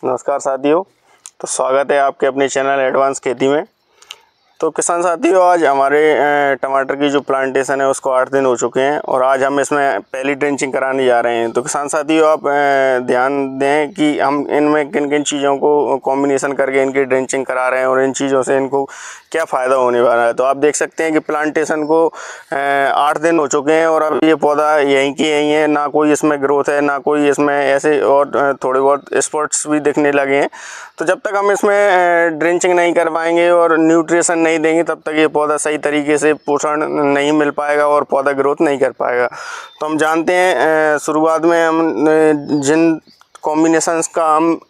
नमस्कार साथियों। तो स्वागत है आपके अपने चैनल एडवांस खेती में। तो किसान साथियों, आज हमारे टमाटर की जो प्लांटेशन है उसको 8 दिन हो चुके हैं और आज हम इसमें पहली ड्रेंचिंग कराने जा रहे हैं। तो किसान साथियों, आप ध्यान दें कि हम इनमें किन किन चीज़ों को कॉम्बिनेशन करके इनकी ड्रेंचिंग करा रहे हैं और इन चीज़ों से इनको क्या फ़ायदा होने वाला है। तो आप देख सकते हैं कि प्लांटेशन को 8 दिन हो चुके हैं और अब ये पौधा यहीं की यहीं है, ना कोई इसमें ग्रोथ है, ना कोई इसमें ऐसे और थोड़े बहुत स्पॉट्स भी दिखने लगे हैं। तो जब तक हम इसमें ड्रेंचिंग नहीं करवाएंगे और न्यूट्रिशन नहीं देंगे तब तक ये पौधा सही तरीके से पोषण नहीं मिल पाएगा और पौधा ग्रोथ नहीं कर पाएगा। तो हम जानते हैं शुरुआत में हम जिन कॉम्बिनेशंस का हम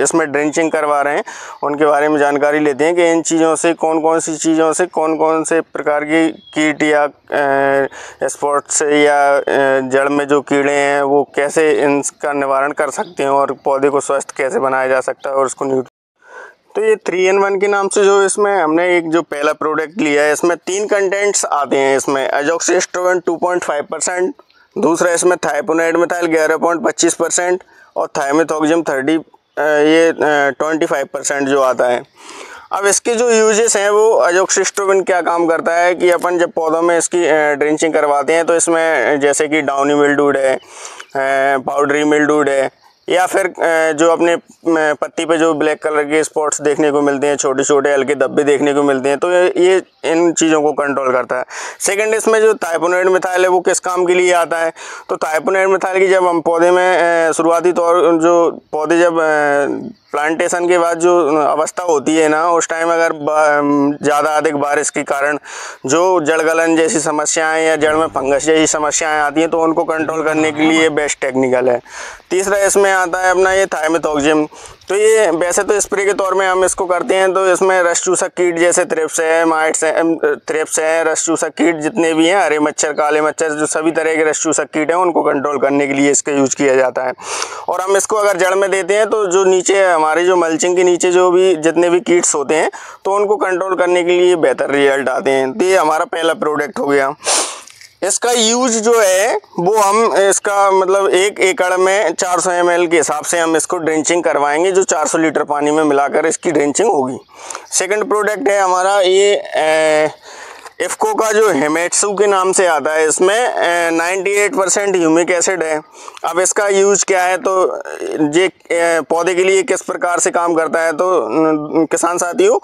इसमें ड्रेंचिंग करवा रहे हैं उनके बारे में जानकारी लेते हैं कि इन चीज़ों से कौन कौन सी चीज़ों से कौन कौन से प्रकार की कीट या स्पॉट्स या जड़ में जो कीड़े हैं वो कैसे इनका निवारण कर सकते हैं और पौधे को स्वस्थ कैसे बनाया जा सकता है और उसको तो ये 3-in-1 के नाम से जो इसमें हमने एक जो पहला प्रोडक्ट लिया है, इसमें 3 कंटेंट्स आते हैं। इसमें अजोक्सिस्ट्रोबिन 2.5%, दूसरा इसमें थाइपोनाइड मिथाइल 11.25% और थाइमेथोक्जिम 25% जो आता है। अब इसके जो यूजेस हैं वो अजोक्सिस्ट्रोबिन क्या काम करता है कि अपन जब पौधों में इसकी ड्रेंचिंग करवाते हैं तो इसमें जैसे कि डाउनी मिल्ड्यूड है, पाउडरी मिल्ड्यूड है, या फिर जो अपने पत्ती पे जो ब्लैक कलर के स्पॉट्स देखने को मिलते हैं, छोटे छोटे हल्के धब्बे देखने को मिलते हैं, तो ये इन चीज़ों को कंट्रोल करता है। सेकंड, इसमें जो थाइपोनाइड मिथाइल है वो किस काम के लिए आता है। तो थाइपोनाइड मिथाइल की जब हम पौधे में शुरुआती तौर जो पौधे जब प्लांटेशन के बाद जो अवस्था होती है ना, उस टाइम अगर ज़्यादा अधिक बारिश के कारण जो जड़ गलन जैसी समस्याएं या जड़ में फंगस जैसी समस्याएं आती हैं तो उनको कंट्रोल करने के लिए बेस्ट टेक्निकल है। तीसरा इसमें आता है अपना ये थाइमेथोक्जिम। तो ये वैसे तो स्प्रे के तौर में हम इसको करते हैं, तो इसमें रस चूसक कीट जैसे थ्रिप्स है, माइट्स है, थ्रिप्स है, रस चूसक कीट जितने भी हैं, हरे मच्छर, काले मच्छर, जो सभी तरह के रस चूसक कीट हैं उनको कंट्रोल करने के लिए इसका यूज किया जाता है। और हम इसको अगर जड़ में देते हैं तो जो नीचे हमारी जो मल्चिंग के नीचे जो भी जितने भी कीट्स होते हैं तो उनको कंट्रोल करने के लिए बेहतर रिजल्ट आते हैं। तो ये हमारा पहला प्रोडक्ट हो गया। इसका यूज जो है वो हम इसका मतलब 1 एकड़ में 400 ml के हिसाब से हम इसको ड्रेंचिंग करवाएंगे, जो 400 लीटर पानी में मिलाकर इसकी ड्रेंचिंग होगी। सेकंड प्रोडक्ट है हमारा ये इफ्को का जो हेमेट्सू के नाम से आता है। इसमें 98% ह्यूमिक एसिड है। अब इसका यूज क्या है, तो ये पौधे के लिए किस प्रकार से काम करता है। तो किसान साथियों,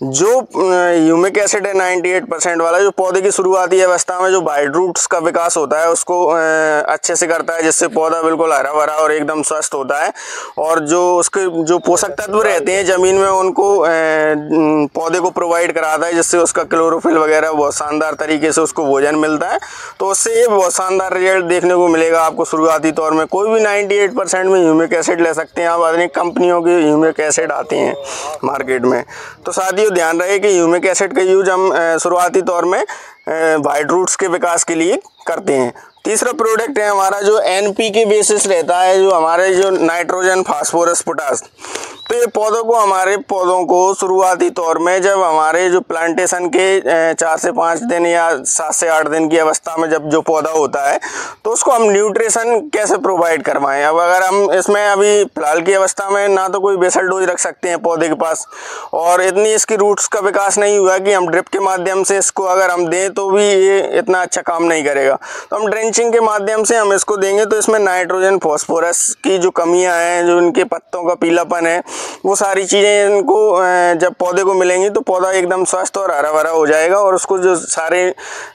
जो ह्यूमिक एसिड है 98% वाला, जो पौधे की शुरुआती अवस्था में जो बाइट रूट्स का विकास होता है उसको अच्छे से करता है, जिससे पौधा बिल्कुल हरा भरा और एकदम स्वस्थ होता है। और जो उसके जो पोषक तत्व रहते हैं ज़मीन में उनको पौधे को प्रोवाइड कराता है, जिससे उसका क्लोरोफिल वगैरह बहुत शानदार तरीके से उसको भोजन मिलता है। तो उससे ये बहुत शानदार रिजल्ट देखने को मिलेगा आपको शुरुआती तौर में। कोई भी 98% में ह्यूमिक एसिड ले सकते हैं आप, अनेक कंपनियों के ह्यूमिक एसिड आते हैं मार्केट में। तो साथियों, ध्यान रहे कि ह्यूमिक एसिड का यूज हम शुरुआती तौर में वाइट रूट्स के विकास के लिए करते हैं। तीसरा प्रोडक्ट है हमारा जो NPK बेसिस रहता है, जो हमारे जो नाइट्रोजन, फास्फोरस, पोटास। तो ये हमारे पौधों को शुरुआती तौर में जब हमारे जो प्लांटेशन के 4 से 5 दिन या 7 से 8 दिन की अवस्था में जब जो पौधा होता है तो उसको हम न्यूट्रिशन कैसे प्रोवाइड करवाएं। अब अगर हम इसमें अभी फिलहाल की अवस्था में ना तो कोई बेसल डोज रख सकते हैं पौधे के पास, और इतनी इसकी रूट्स का विकास नहीं हुआ कि हम ड्रिप के माध्यम से इसको अगर हम दें तो भी ये इतना अच्छा काम नहीं करेगा। तो हम ड्रेंचिंग के माध्यम से हम इसको देंगे तो इसमें नाइट्रोजन, फास्फोरस की जो कमियां हैं, जो इनके पत्तों का पीलापन है, वो सारी चीज़ें इनको जब पौधे को मिलेंगी तो पौधा एकदम स्वस्थ और हरा भरा हो जाएगा और उसको जो सारे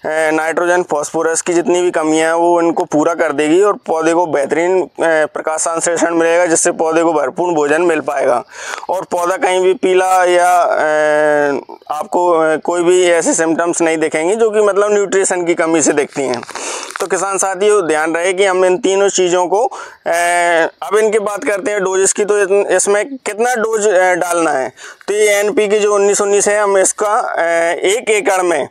नाइट्रोजन, फास्फोरस की जितनी भी कमियां हैं वो इनको पूरा कर देगी और पौधे को बेहतरीन प्रकाश संश्लेषण मिलेगा, जिससे पौधे को भरपूर भोजन मिल पाएगा और पौधा कहीं भी पीला या आपको कोई भी ऐसे सिम्टम्स नहीं दिखेंगे जो कि मतलब न्यूट्रिशन की कमी से दिखती हैं। तो किसान साथियों, ध्यान रहे कि हम इन तीनों चीज़ों को अब इनकी बात करते हैं डोजेस की। तो इसमें कितना डोज डालना है, तो ये NPK जो 19-19 है, हम इसका 1 एकड़ में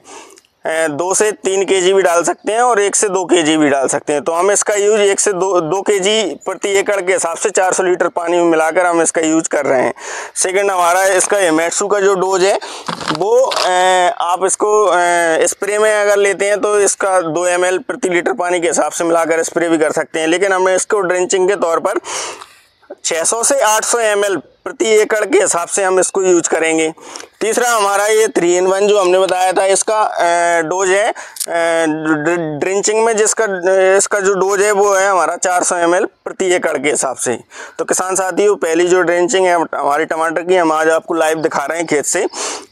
2 से 3 kg भी डाल सकते हैं और 1 से 2 kg भी डाल सकते हैं। तो हम इसका यूज 1 से 2 kg प्रति एकड़ के हिसाब से 400 लीटर पानी में मिलाकर हम इसका यूज कर रहे हैं। सेकंड, हमारा इसका हेमेट्सू का जो डोज है वो आप इसको स्प्रे में अगर लेते हैं तो इसका 2 ml प्रति लीटर पानी के हिसाब से मिलाकर स्प्रे भी कर सकते हैं, लेकिन हम इसको ड्रेंचिंग के तौर पर 600 से 800 ml प्रति एकड़ के हिसाब से हम इसको यूज करेंगे। तीसरा हमारा ये 3-in-1 जो हमने बताया था, इसका डोज है ड्रिंचिंग में, इसका जो डोज है वो है हमारा 400 ml प्रति एकड़ के हिसाब से। तो किसान साथियों, पहली जो ड्रिंचिंग है हमारी टमाटर की, हम आज आपको लाइव दिखा रहे हैं खेत से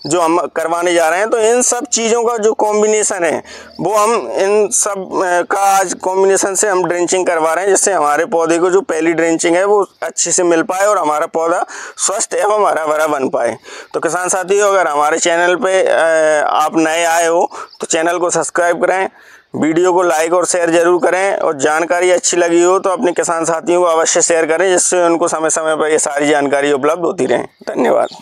जो हम करवाने जा रहे हैं। तो इन सब चीज़ों का जो कॉम्बिनेशन है वो हम इन सब का आज कॉम्बिनेशन से हम ड्रिंचिंग करवा रहे हैं, जिससे हमारे पौधे को जो पहली ड्रिंचिंग है वो अच्छे से मिल पाए और हमारा पौधा स्वस्थ एवं हरा भरा बन पाए। तो किसान साथियों, अगर हमारे चैनल पे आप नए आए हो तो चैनल को सब्सक्राइब करें, वीडियो को लाइक और शेयर जरूर करें, और जानकारी अच्छी लगी हो तो अपने किसान साथियों को अवश्य शेयर करें, जिससे उनको समय समय पर ये सारी जानकारी उपलब्ध होती रहे। धन्यवाद।